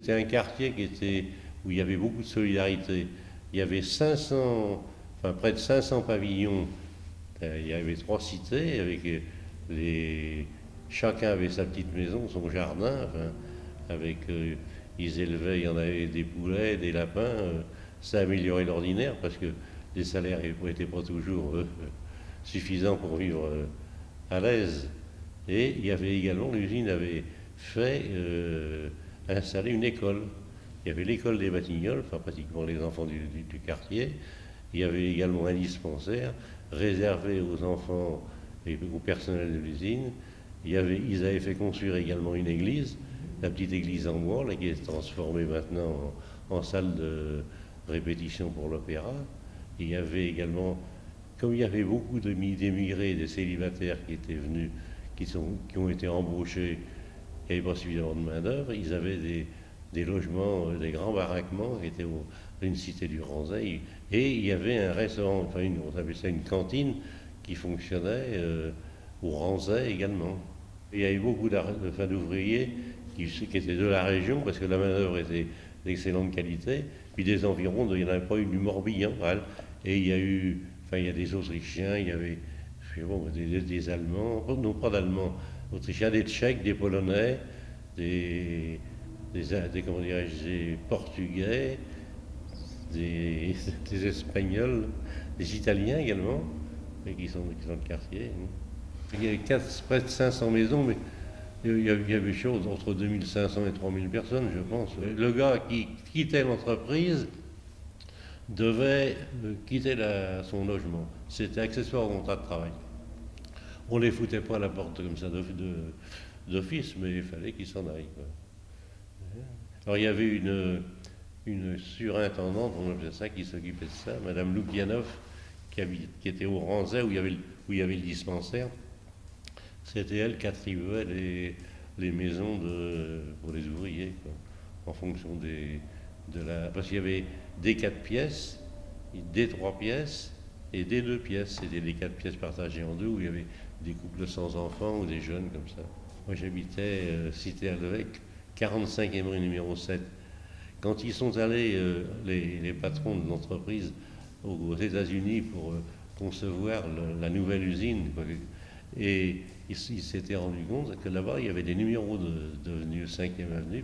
C'était un quartier où il y avait beaucoup de solidarité. Il y avait 500, près de 500 pavillons. Il y avait 3 cités avec les, chacun avait sa petite maison, son jardin. Ils élevaient, il y en avait des poulets, des lapins. Ça améliorait l'ordinaire parce que les salaires n'étaient pas toujours suffisants pour vivre à l'aise. Et il y avait également, l'usine avait fait installer une école. Il y avait l'école des Batignolles, pratiquement les enfants du quartier. Il y avait également un dispensaire réservé aux enfants et au personnel de l'usine. Ils avaient fait construire également une église, la petite église en bois, là, qui est transformée maintenant en salle de répétition pour l'opéra. Il y avait également, comme il y avait beaucoup d'émigrés, des célibataires qui étaient venus, qui ont été embauchés, il n'y avait pas suffisamment de main-d'œuvre, ils avaient des logements, des grands baraquements qui étaient dans une cité du Ranzay. Et il y avait un restaurant, on appelait ça une cantine, qui fonctionnait au Ranzay également. Et il y avait beaucoup d'ouvriers qui étaient de la région, parce que la main-d'œuvre était d'excellente qualité, puis des environs, il n'y en avait pas eu du Morbihan. Et il y a des Autrichiens, il y avait des Allemands, non pas d'Allemands, Autrichiens, des Tchèques, des Polonais, comment des Portugais, des Espagnols, des Italiens également, et qui sont dans le quartier. Il y avait près de 500 maisons, mais il y avait chose entre 2500 et 3000 personnes, je pense. Le gars qui quittait l'entreprise devait quitter son logement. C'était accessoire au contrat de travail. On ne les foutait pas à la porte comme ça d'office, mais il fallait qu'ils s'en aillent. Alors il y avait une surintendante, on appelait ça, qui s'occupait de ça, Madame Loupianov, qui était au Ranzay, où il y avait le dispensaire. C'était elle qui attribuait les maisons pour les ouvriers, en fonction parce qu'il y avait des 4 pièces, des 3 pièces et des 2 pièces. C'était des 4 pièces partagées en deux, où il y avait des couples sans enfants ou des jeunes comme ça. Moi j'habitais cité Alvec, 45e rue numéro 7. Quand ils sont allés, les patrons de l'entreprise, aux États-Unis pour concevoir la nouvelle usine, et ils s'étaient rendus compte que là-bas, il y avait des numéros devenus 5e avenue.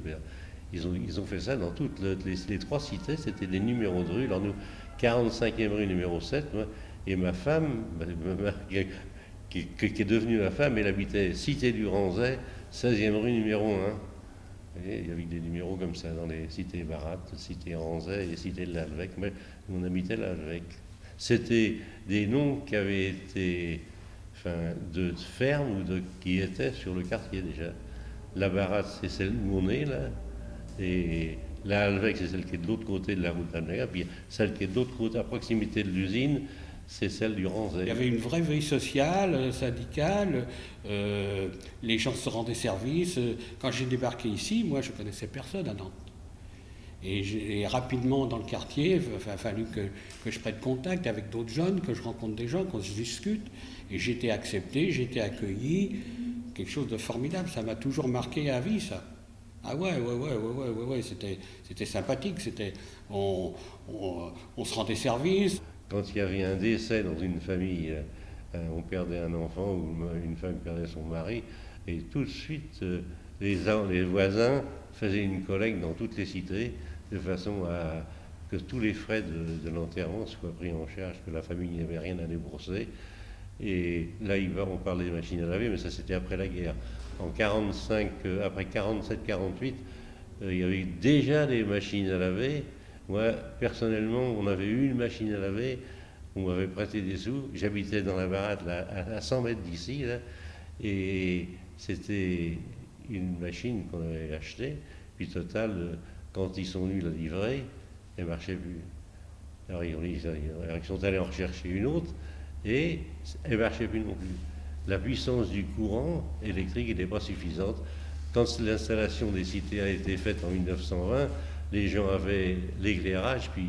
Ils ont fait ça dans toutes les 3 cités, c'était des numéros de rue. Alors nous, 45e rue numéro 7, et ma femme, qui est devenue ma femme, elle habitait cité du Ranzay, 16e rue numéro 1. Et il y avait des numéros comme ça dans les cités Baratte, cité Ranzay et cité de l'Alvec, mais on habitait l'Alvec. C'était des noms qui avaient été de fermes qui étaient sur le quartier déjà. La Baratte, c'est celle où on est là, et la Alvec, c'est celle qui est de l'autre côté de la route d'Alvec, puis celle qui est de l'autre côté, à proximité de l'usine, c'est celle du Ranzay. Il y avait une vraie vie sociale, syndicale, les gens se rendaient service. Quand j'ai débarqué ici, moi je connaissais personne à Nantes. Et rapidement dans le quartier, il a fallu que je prenne contact avec d'autres jeunes, que je rencontre des gens, qu'on se discute. Et j'étais accepté, j'étais accueilli, quelque chose de formidable. Ça m'a toujours marqué à vie, ça. Ah ouais, c'était sympathique. On se rendait service. Quand il y avait un décès dans une famille, on perdait un enfant ou une femme perdait son mari, et tout de suite, les voisins faisaient une collecte dans toutes les cités, de façon à que tous les frais de l'enterrement soient pris en charge, que la famille n'avait rien à débourser. Et là, on parle des machines à laver, mais ça c'était après la guerre. En 45, après 47-48, il y avait déjà des machines à laver. Moi, personnellement, on avait eu une machine à laver, on m'avait prêté des sous. J'habitais dans la baraque là, à 100 mètres d'ici, là, et c'était une machine qu'on avait achetée. Puis total, quand ils sont venus la livrer, elle ne marchait plus. Alors ils sont allés en rechercher une autre, et elle ne marchait plus non plus. La puissance du courant électrique n'était pas suffisante. Quand l'installation des cités a été faite en 1920, les gens avaient l'éclairage, puis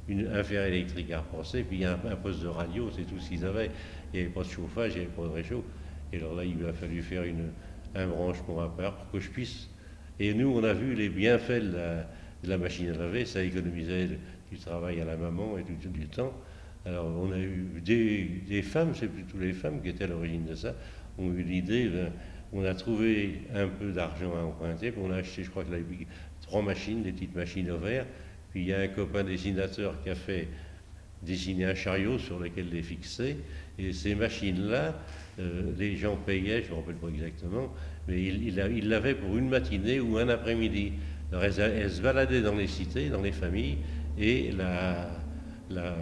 un fer électrique à repasser, puis un poste de radio, c'est tout ce qu'ils avaient. Il n'y avait pas de chauffage, il n'y avait pas de réchaud. Et alors là, il a fallu faire un branchement à part pour que je puisse Et nous, on a vu les bienfaits de la machine à laver, ça économisait du travail à la maman et tout du temps. Alors on a eu des femmes, c'est plutôt les femmes qui étaient à l'origine de ça, ont eu l'idée, on a trouvé un peu d'argent à emprunter, puis on a acheté, je crois que 3 machines, des petites machines au verre, puis il y a un copain dessinateur qui a fait dessiner un chariot sur lequel les fixer, et ces machines-là, les gens payaient, je ne me rappelle pas exactement, mais ils l'avaient pour une matinée ou un après-midi. Alors elles se baladaient dans les cités, dans les familles, et la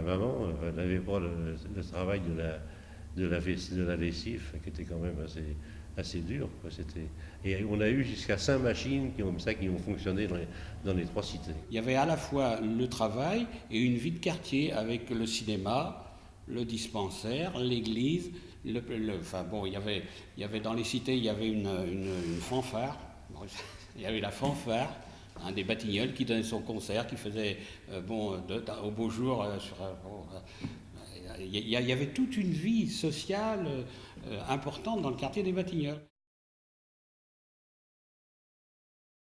maman n'avait pas le travail de la lessive, qui était quand même assez dur, quoi. Et on a eu jusqu'à 5 machines qui ont fonctionné dans les 3 cités. Il y avait à la fois le travail et une vie de quartier avec le cinéma, le dispensaire, l'église. Enfin bon, il y avait dans les cités, il y avait une fanfare. Il y avait la fanfare, des Batignolles qui donnait son concert, qui faisait au beau jour. Il y avait toute une vie sociale importante dans le quartier des Batignolles.